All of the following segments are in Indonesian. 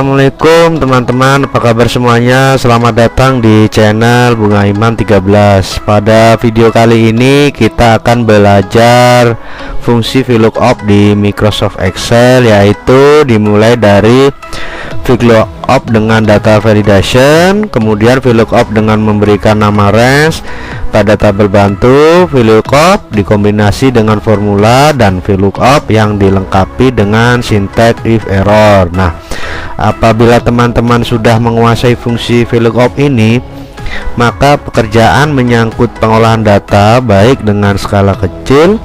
Assalamualaikum teman-teman, apa kabar semuanya? Selamat datang di channel Bunga Iman 13. Pada video kali ini kita akan belajar fungsi VLOOKUP di Microsoft Excel, yaitu dimulai dari VLOOKUP dengan data validation, kemudian VLOOKUP dengan memberikan nama range pada tabel bantu, VLOOKUP dikombinasi dengan formula, dan VLOOKUP yang dilengkapi dengan syntax if error. Nah, apabila teman-teman sudah menguasai fungsi VLOOKUP ini, maka pekerjaan menyangkut pengolahan data baik dengan skala kecil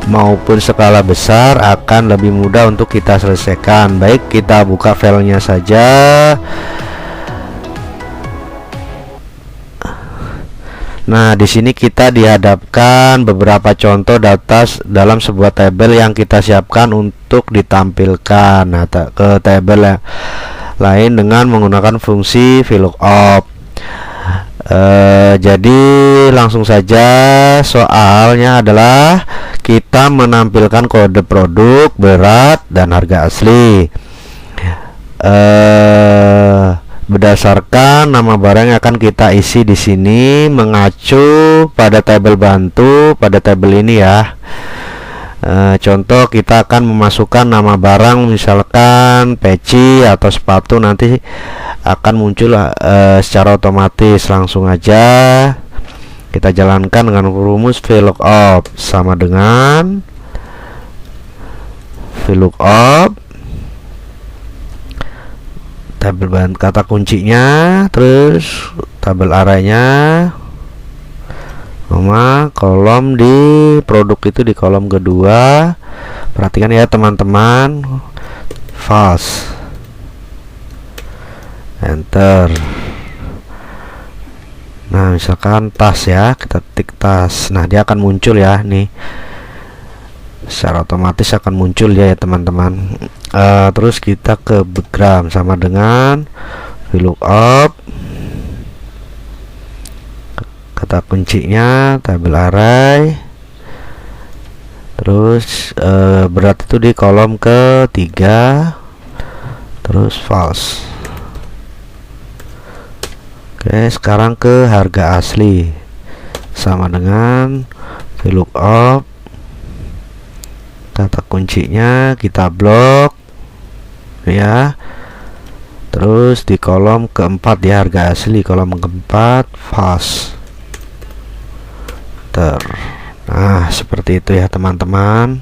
maupun skala besar akan lebih mudah untuk kita selesaikan. Baik, kita buka filenya saja. Nah, di sini kita dihadapkan beberapa contoh data dalam sebuah tabel yang kita siapkan untuk ditampilkan ke tabel lain dengan menggunakan fungsi VLOOKUP. Jadi langsung saja, soalnya adalah kita menampilkan kode produk, berat, dan harga asli. Berdasarkan nama barang yang akan kita isi di sini mengacu pada tabel bantu pada tabel ini ya. Contoh, kita akan memasukkan nama barang, misalkan peci atau sepatu, nanti akan muncul secara otomatis. Langsung aja kita jalankan dengan rumus VLOOKUP sama dengan VLOOKUP tabel bahan kata kuncinya, terus tabel arraynya, sama kolom di produk itu di kolom kedua. Perhatikan ya teman-teman, false, enter. Nah, misalkan tas ya, kita tik tas. Nah, dia akan muncul ya, nih secara otomatis akan muncul ya teman-teman. Terus kita ke background sama dengan VLOOKUP kata kuncinya, tabel array, terus berat itu di kolom ketiga, terus false. Oke, sekarang ke harga asli sama dengan VLOOKUP kata kuncinya, kita blok ya, terus di kolom keempat ya, harga asli kolom keempat, false. Nah, seperti itu ya teman-teman.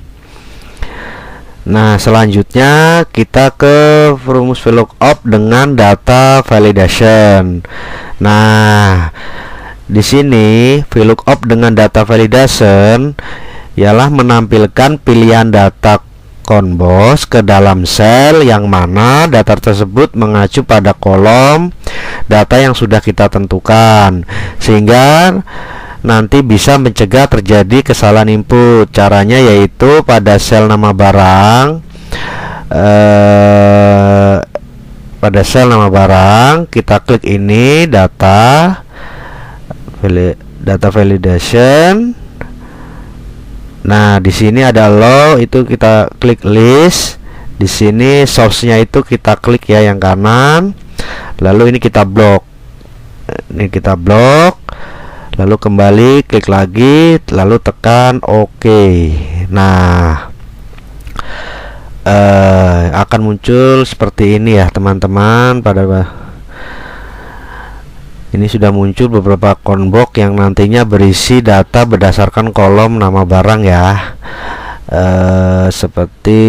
Nah, selanjutnya kita ke rumus VLOOKUP dengan data validation. Nah, di sini VLOOKUP dengan data validation ialah menampilkan pilihan data conbos ke dalam sel yang mana data tersebut mengacu pada kolom data yang sudah kita tentukan, sehingga nanti bisa mencegah terjadi kesalahan input. Caranya yaitu pada sel nama barang, kita klik ini data validation. Nah, di sini ada low, itu kita klik list. Di sini source-nya itu kita klik ya yang kanan. Lalu ini kita blok. Ini kita blok. Lalu kembali klik lagi, lalu tekan OK. Nah, akan muncul seperti ini ya teman-teman. Ini sudah muncul beberapa conbox yang nantinya berisi data berdasarkan kolom nama barang ya. Seperti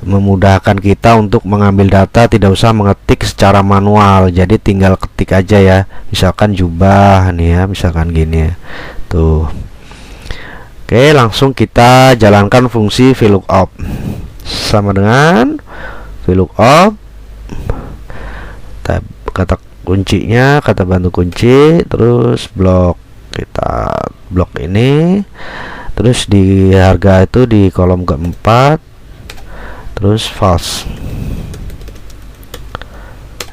memudahkan kita untuk mengambil data, tidak usah mengetik secara manual, jadi tinggal ketik aja ya. Misalkan jubah nih ya, misalkan gini ya. Tuh. Oke, langsung kita jalankan fungsi VLOOKUP sama dengan VLOOKUP kata kuncinya, kata bantu kunci, terus blok. Kita blok ini, terus di harga itu di kolom keempat, terus false,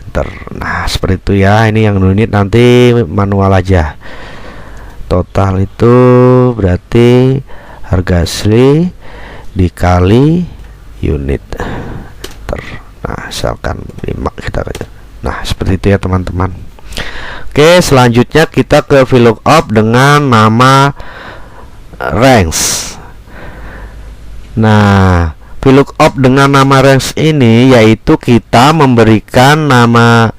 enter. Nah, seperti itu ya. Ini yang unit nanti manual aja. Total itu berarti harga asli dikali unit, enter. Nah, misalkan 5 kita aja. Nah, seperti itu ya teman-teman. Oke, selanjutnya kita ke VLOOKUP dengan nama range. Nah, VLOOKUP dengan nama range ini yaitu kita memberikan nama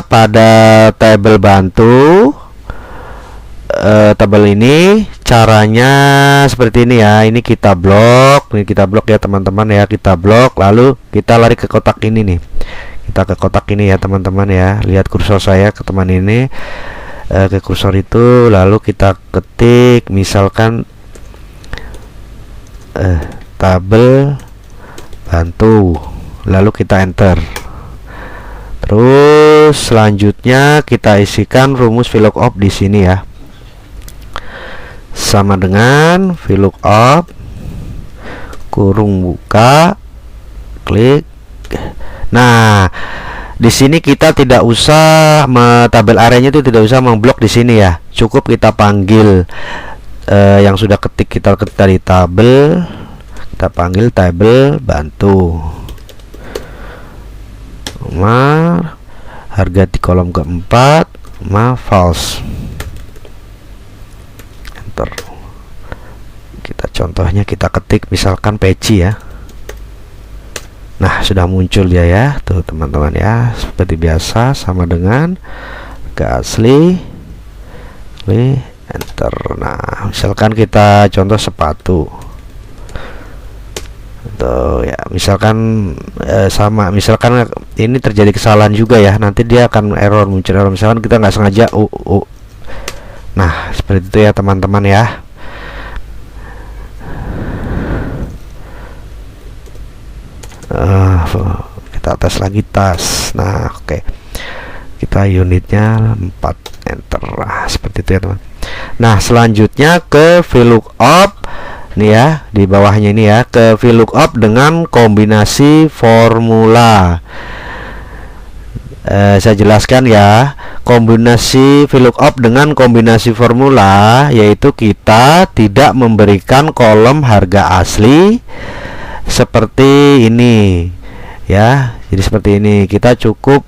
pada tabel bantu. Tabel ini caranya seperti ini ya. Ini kita blok ya teman-teman ya. Kita blok, lalu kita lari ke kotak ini nih. Kita ke kotak ini ya teman-teman ya. Lihat kursor saya ke teman ini, ke kursor itu, lalu kita ketik misalkan tabel bantu, lalu kita enter. Terus selanjutnya kita isikan rumus VLOOKUP di sini ya. Sama dengan VLOOKUP kurung buka, klik. Nah, di sini kita tidak usah tabel arenya itu tidak usah memblok di sini ya. Cukup kita panggil yang sudah kita ketik dari tabel, kita panggil tabel bantu. Harga di kolom keempat, false. Enter. Kita contohnya kita ketik misalkan peci ya. Nah, sudah muncul dia ya, tuh teman-teman ya, seperti biasa sama dengan harga asli, enter. Nah, misalkan kita contoh sepatu, tuh ya, misalkan sama, misalkan ini terjadi kesalahan juga ya, nanti dia akan muncul error, misalkan kita nggak sengaja Nah, seperti itu ya teman-teman ya. Kita tes lagi tas. Nah, oke. Kita unitnya 4, enter. Nah, seperti itu ya teman. Nah, selanjutnya ke VLOOKUP nih ya, di bawahnya ini ya, ke VLOOKUP dengan kombinasi formula. Saya jelaskan ya, kombinasi VLOOKUP dengan kombinasi formula yaitu kita tidak memberikan kolom harga asli seperti ini ya. Jadi seperti ini, kita cukup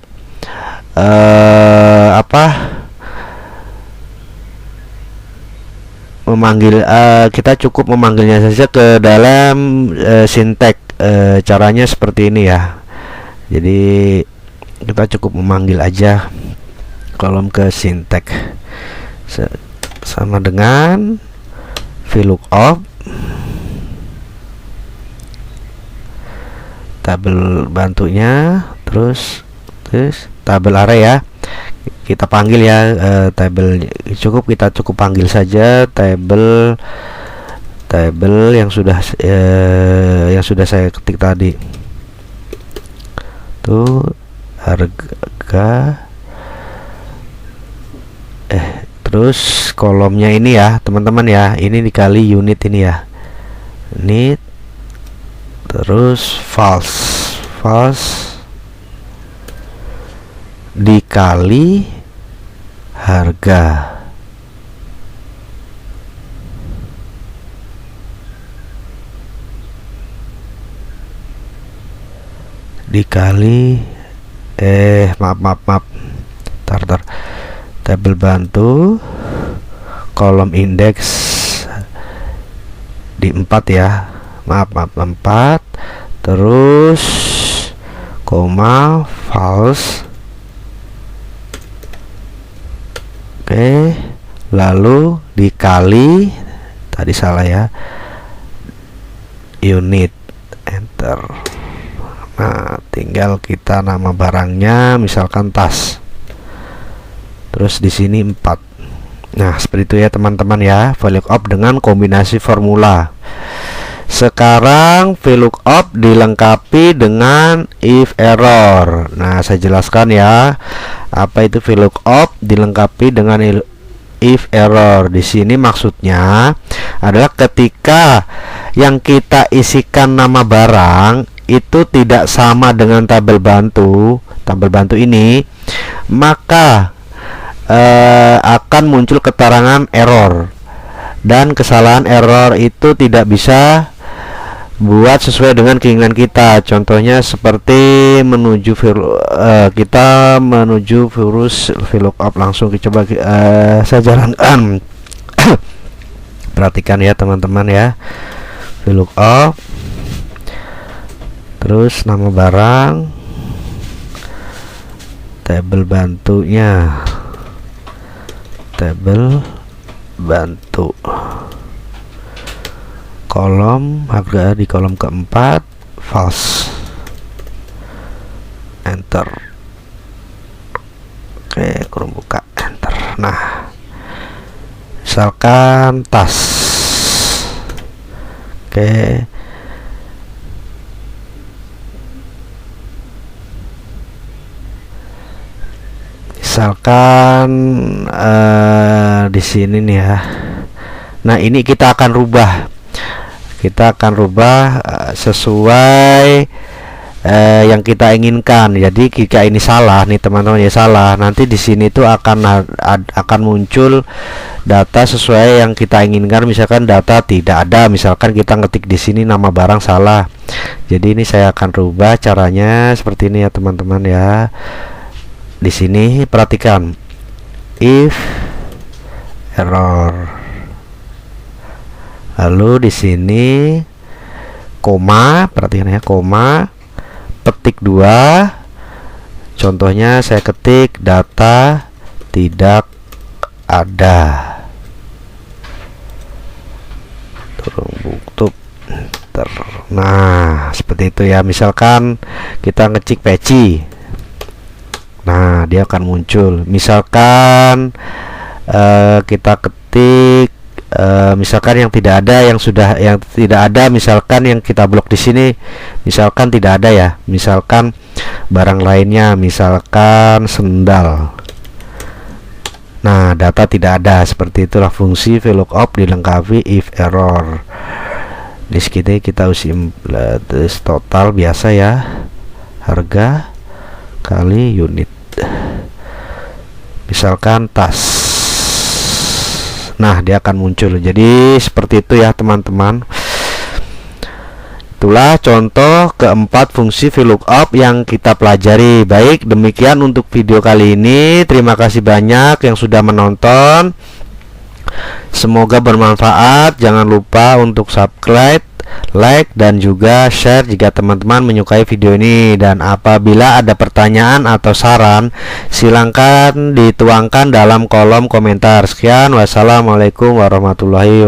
kita cukup memanggilnya saja ke dalam sinteks. Caranya seperti ini ya. Jadi kita cukup memanggil aja kolom ke sinteks sama dengan VLOOKUP tabel bantunya, terus tabel array ya. Kita panggil ya, tabel kita cukup panggil saja tabel yang sudah saya ketik tadi. Tuh harga terus kolomnya ini ya teman-teman ya, ini dikali unit ini ya, unit, terus false dikali harga. Dikali maaf tar tabel bantu kolom indeks di 4 ya, maaf 4, terus koma false. Oke, lalu dikali, tadi salah ya, unit, enter. Nah, tinggal kita nama barangnya misalkan tas. Terus di sini 4. Nah, seperti itu ya teman-teman ya, VLOOKUP dengan kombinasi formula. Sekarang VLOOKUP dilengkapi dengan if error. Nah, saya jelaskan ya, apa itu VLOOKUP dilengkapi dengan if error. Di sini maksudnya adalah ketika yang kita isikan nama barang itu tidak sama dengan tabel bantu ini, maka akan muncul keterangan error, dan kesalahan error itu tidak bisa buat sesuai dengan keinginan kita. Contohnya seperti kita menuju virus VLOOKUP. Langsung coba saya jalankan. Perhatikan ya teman-teman ya, VLOOKUP, terus nama barang, tabel bantunya, tabel bantu, kolom harga di kolom keempat, false, enter. Oke, kurung buka, enter. Nah, misalkan tas. Oke, misalkan di sini nih ya. Nah, ini kita akan rubah sesuai yang kita inginkan. Jadi jika ini salah nih teman-teman, ya salah, nanti di sini tuh akan muncul data sesuai yang kita inginkan. Misalkan data tidak ada, misalkan kita ngetik di sini nama barang salah. Jadi ini saya akan rubah caranya seperti ini ya teman-teman ya. Di sini perhatikan, if error, lalu di sini koma, perhatikan ya, koma, petik 2. Contohnya saya ketik data tidak ada, turun buktup. Nah, seperti itu ya. Misalkan kita ngecek peci, nah dia akan muncul. Misalkan kita ketik misalkan yang tidak ada, yang tidak ada, misalkan yang kita blok di sini, misalkan tidak ada ya, misalkan barang lainnya, misalkan sendal. Nah, data tidak ada. Seperti itulah fungsi VLOOKUP dilengkapi if error. Di sini kita usi total biasa ya, harga kali unit, misalkan tas. Nah, dia akan muncul. Jadi seperti itu ya teman-teman. Itulah contoh keempat fungsi VLOOKUP yang kita pelajari. Baik, demikian untuk video kali ini. Terima kasih banyak yang sudah menonton. Semoga bermanfaat. Jangan lupa untuk subscribe, like, dan juga share jika teman-teman menyukai video ini. Dan apabila ada pertanyaan atau saran, silahkan dituangkan dalam kolom komentar. Sekian, wassalamualaikum warahmatullahi wabarakatuh.